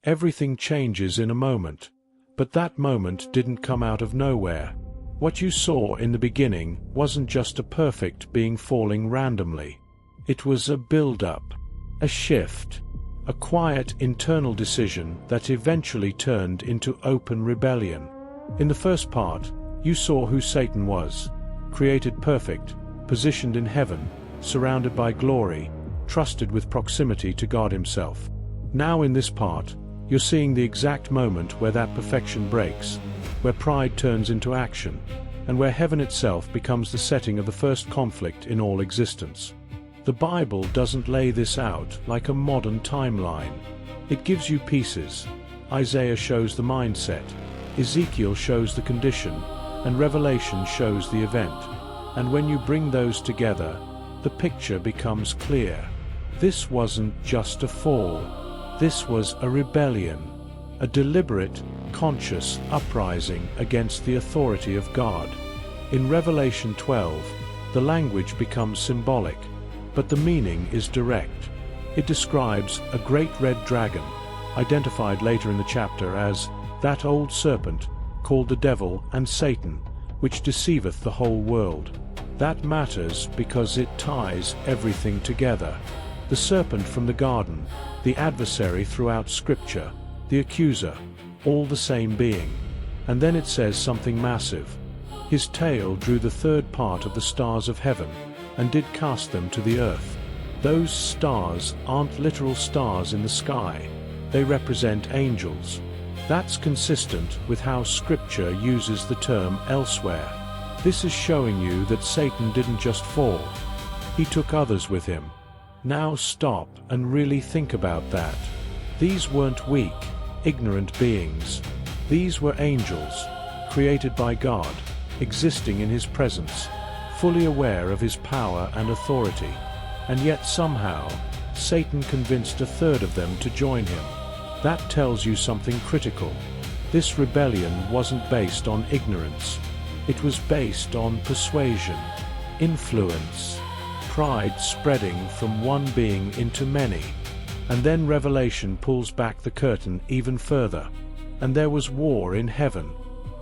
Everything changes in a moment. But that moment didn't come out of nowhere. What you saw in the beginning wasn't just a perfect being falling randomly. It was a build-up, a shift, a quiet internal decision that eventually turned into open rebellion. In the first part, you saw who Satan was, created perfect, positioned in heaven, surrounded by glory, trusted with proximity to God himself. Now in this part, you're seeing the exact moment where that perfection breaks, where pride turns into action, and where heaven itself becomes the setting of the first conflict in all existence. The Bible doesn't lay this out like a modern timeline. It gives you pieces. Isaiah shows the mindset, Ezekiel shows the condition, and Revelation shows the event. And when you bring those together, the picture becomes clear. This wasn't just a fall. This was a rebellion, a deliberate, conscious uprising against the authority of God. In Revelation 12, the language becomes symbolic, but the meaning is direct. It describes a great red dragon, identified later in the chapter as that old serpent, called the devil and Satan, which deceiveth the whole world. That matters because it ties everything together. The serpent from the garden, the adversary throughout Scripture, the accuser, all the same being. And then it says something massive. His tail drew the third part of the stars of heaven, and did cast them to the earth. Those stars aren't literal stars in the sky. They represent angels. That's consistent with how Scripture uses the term elsewhere. This is showing you that Satan didn't just fall. He took others with him. Now stop and really think about that. These weren't weak, ignorant beings. These were angels, created by God, existing in his presence, fully aware of his power and authority. And yet somehow, Satan convinced a third of them to join him. That tells you something critical. This rebellion wasn't based on ignorance. It was based on persuasion, influence, pride spreading from one being into many. And then Revelation pulls back the curtain even further. And there was war in heaven.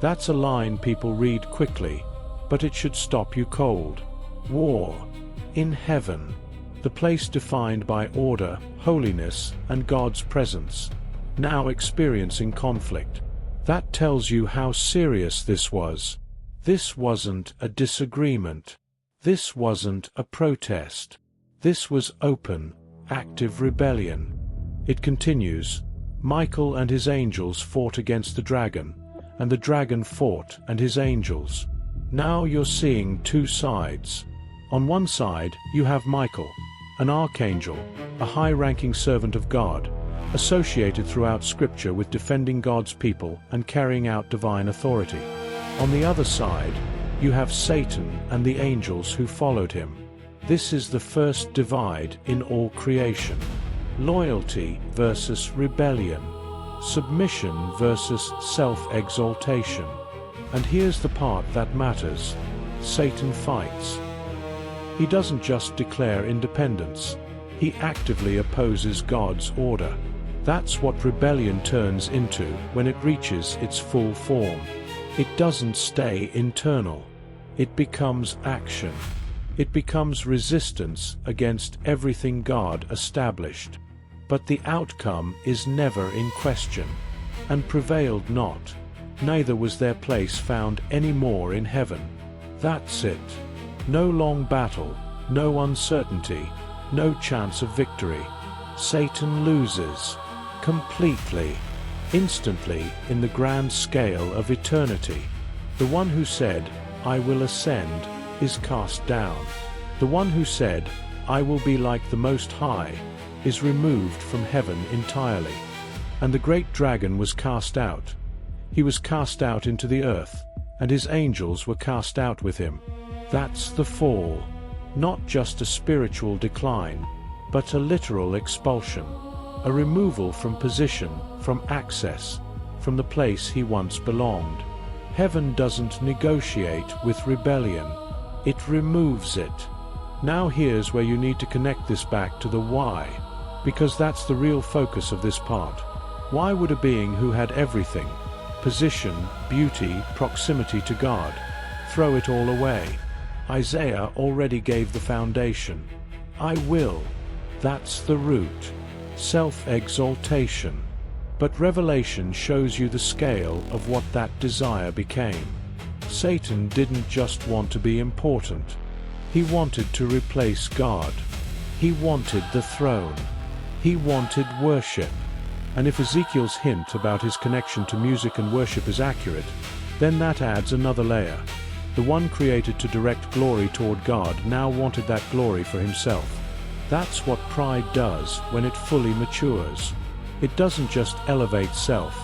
That's a line people read quickly, but it should stop you cold. War in heaven, the place defined by order, holiness, and God's presence, now experiencing conflict. That tells you how serious this was. This wasn't a disagreement. This wasn't a protest. This was open, active rebellion. It continues. Michael and his angels fought against the dragon, and the dragon fought and his angels. Now you're seeing two sides. On one side, you have Michael, an archangel, a high-ranking servant of God, associated throughout Scripture with defending God's people and carrying out divine authority. On the other side, you have Satan and the angels who followed him. This is the first divide in all creation. Loyalty versus rebellion. Submission versus self-exaltation. And here's the part that matters. Satan fights. He doesn't just declare independence. He actively opposes God's order. That's what rebellion turns into when it reaches its full form. It doesn't stay internal. It becomes action. It becomes resistance against everything God established. But the outcome is never in question, and prevailed not. Neither was their place found any more in heaven. That's it. No long battle, no uncertainty, no chance of victory. Satan loses. Completely. Instantly, in the grand scale of eternity. The one who said, "I will ascend," is cast down. The one who said, "I will be like the Most High," is removed from heaven entirely. And the great dragon was cast out. He was cast out into the earth, and his angels were cast out with him. That's the fall. Not just a spiritual decline, but a literal expulsion. A removal from position, from access, from the place he once belonged. Heaven doesn't negotiate with rebellion. It removes it. Now here's where you need to connect this back to the why, because that's the real focus of this part. Why would a being who had everything, position, beauty, proximity to God, throw it all away? Isaiah already gave the foundation. I will. That's the root. Self-exaltation. But Revelation shows you the scale of what that desire became. Satan didn't just want to be important. He wanted to replace God. He wanted the throne. He wanted worship. And if Ezekiel's hint about his connection to music and worship is accurate, then that adds another layer. The one created to direct glory toward God now wanted that glory for himself. That's what pride does when it fully matures. It doesn't just elevate self.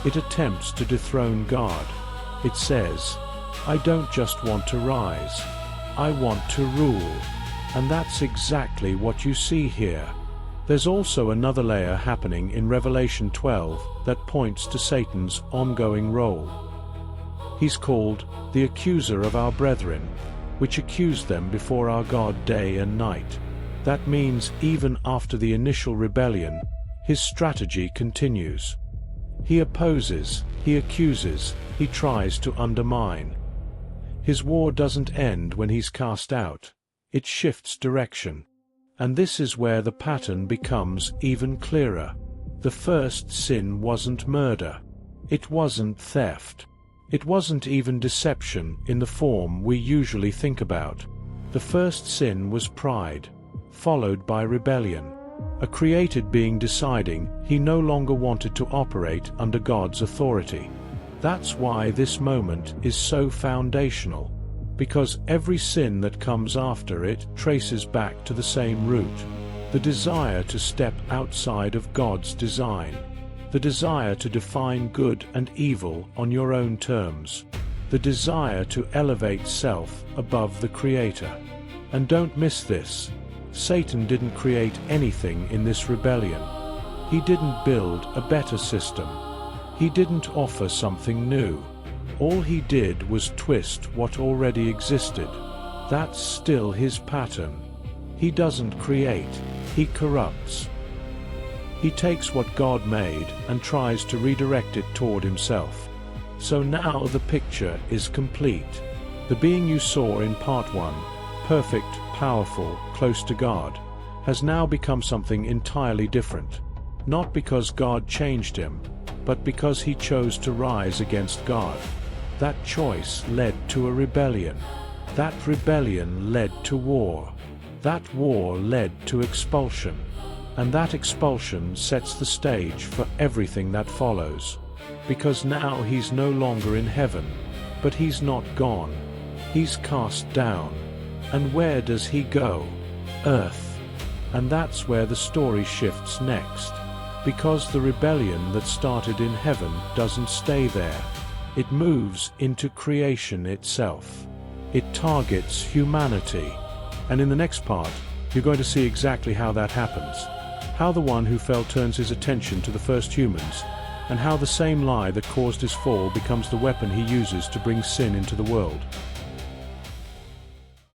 It attempts to dethrone God. It says, I don't just want to rise. I want to rule. And that's exactly what you see here. There's also another layer happening in Revelation 12 that points to Satan's ongoing role. He's called the accuser of our brethren, which accused them before our God day and night. That means even after the initial rebellion, his strategy continues. He opposes, he accuses, he tries to undermine. His war doesn't end when he's cast out. It shifts direction. And this is where the pattern becomes even clearer. The first sin wasn't murder. It wasn't theft. It wasn't even deception in the form we usually think about. The first sin was pride, followed by rebellion. A created being deciding he no longer wanted to operate under God's authority. That's why this moment is so foundational, because every sin that comes after it traces back to the same root. The desire to step outside of God's design. The desire to define good and evil on your own terms. The desire to elevate self above the Creator. And don't miss this. Satan didn't create anything in this rebellion. He didn't build a better system. He didn't offer something new. All he did was twist what already existed. That's still his pattern. He doesn't create, he corrupts. He takes what God made and tries to redirect it toward himself. So now the picture is complete. The being you saw in part 1, perfect, powerful, close to God, has now become something entirely different. Not because God changed him, but because he chose to rise against God. That choice led to a rebellion. That rebellion led to war. That war led to expulsion. And that expulsion sets the stage for everything that follows. Because now he's no longer in heaven, but he's not gone. He's cast down. And where does he go? Earth. And that's where the story shifts next. Because the rebellion that started in heaven doesn't stay there. It moves into creation itself. It targets humanity. And in the next part, you're going to see exactly how that happens. How the one who fell turns his attention to the first humans, and how the same lie that caused his fall becomes the weapon he uses to bring sin into the world.